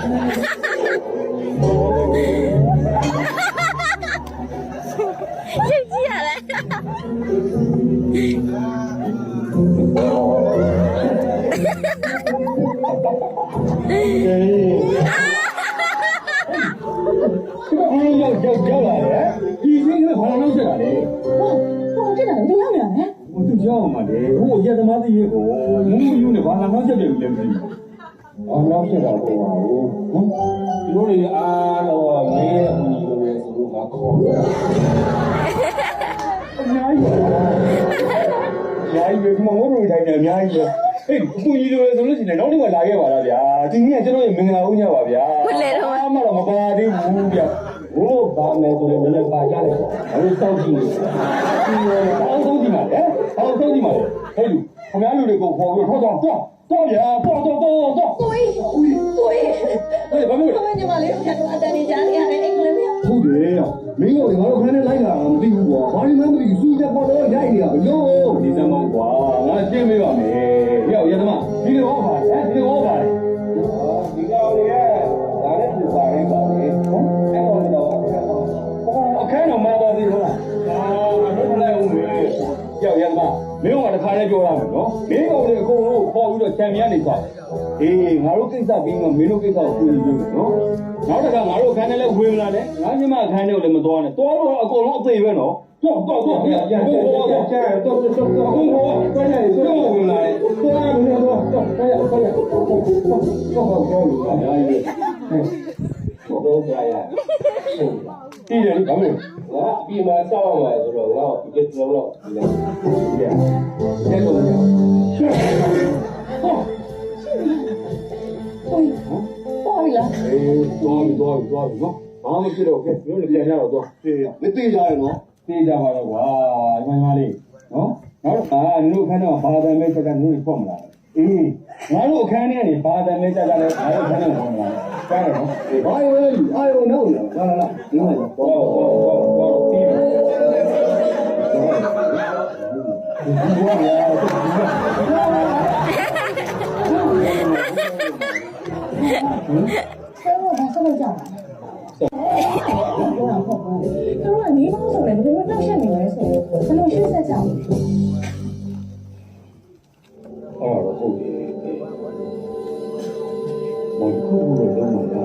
ကြည့်ရတယ်ရောက်လာတယ်ဒီစင်းကဘာလို့ဆက်လာလဲဟောတက်တာဘယ်ရောက်လာလဲဟိုသူကြောက်မှာလေဟိုရက်သမားသိရဲ့ကိုမူးယူနေဘာလာနောက်ဆက်တယ်လဲမသိဘူးအော်နောက်ဆက်တာပေါ့ဟာဟမ်ဒီလိုလေအားတော့မင်းရဲ့ဦးကြီးလိုပဲဆိုတော့ငါခေါ်တယ်အများကြီးပဲမငို့လို့ထိုင်နေအများကြီးပဲဟေးဦးကြီးလိုပဲဆိုလို့ရှိရင်နောက်တစ်ခါလာခဲ့ပါလားဗျာဒီနေ့ကကျွန်တော်ရဲ့မင်္ဂလာဦးညပါဗျာအားမတော့မပါသေးဘူးဗျာဘိုးဘာမယ်ဆိုရင်လည်းပါကြတယ်ပေါ့။အဲလိုစောင့်ကြည့်နေတယ်။အောက်ဆုံးကြည့်ပါလေ။အောက်ဆုံးကြည့်ပါလေ။ဟဲ့လူခင်ဗျားလူတွေကိုခေါ်ပြီးထောက်တော့ဗျာ။တော့သွေးဟဲ့ဘာလို့လဲညီမလေးဖြတ်တော့အတန်နေကြနေရတယ်အိမ်ကလေးမျိုးဟုတ်တယ်။မင်းတို့ငါတို့ခန်းထဲလိုက်လာတာမသိဘူးကွာ။ဘာမှမသိဘူး။စူးချက်ပေါ်တော့ရိုက်နေတာဘလို့ဒီစမ်းမောင်းကွာ။ငါရှင်းပေးပါမယ်။ရောက်ရသမားဒီလိုဟောပါလေ။ဒီလိုဟောပါလေ။ဒီကောင်လေးကဒါနဲ့သူပါရင်ပါလေ။ဟုတ်။အဲ့တော့အခန်းတော်မှာတော့ဒီဟုတ်လားအာဘယ်လိုလဲဦးမေကြောက်ရမ်းမမင်းကတခါလေးပြောရမယ်နော်မင်းကောင်လေးအကုန်လုံးခေါ်ပြီးတော့ချန်ပီယံနေသွားအေးငါတို့ကိစ္စပြီးမှမင်းတို့ကိစ္စကိုပြင်ပြီးနော်နောက်တစ်ခါငါတို့အခန်းထဲလဲဝင်လာတယ်ငါညီမအခန်းထဲကိုလည်းမသွားနဲ့သွားတော့အကုန်လုံးအသေးပဲနော်တော့ပြန်တော့အကုန်လုံးပြန်တော့ဝင်လာတယ်သွားမလို့တော့ဆက်ရဆက်ရတော့အများကြီးတော့ကြာရပြီးတယ်ဘာလို့ငါပြီးမှစောက်အောင်ဆိုတော့ငါ့ကိုဒီလုံးတော့ဒီလိုက်ပြန်တဲ့တော့ကြာဟိုပေါ်လာအေးသွားနော်ဘာမှဖြစ်တော့ကဲမျိုးလည်းပြန်ရတော့သွားပြေးမသိကြရနော်သိကြပါတော့ကွာညီမလေးနော်နောက်တော့နင်တို့ခန်းတော့ဘာသာမဲစကားနင်တို့ဖွင့်မလားအေးငါတို့အခန်းထဲကနေဘာသာမဲကြကြလဲငါတို့ခန်းထဲဝင်လာတယ်ကြားရနော်ဘာလဲအာယုံနောက်လာလာဒီမှာတော့တီးဆဲတော့ဘာဆက်လုပ်ကြလဲတော့နေမလို့ဆိုလည်းဒီလိုတော့ရှက်နေလဲဆိုဘယ်လိုရှက်ဆက်ကြလဲအော်ဟုတ်တယ်ဘယ်လိုလုပ်မှာလဲ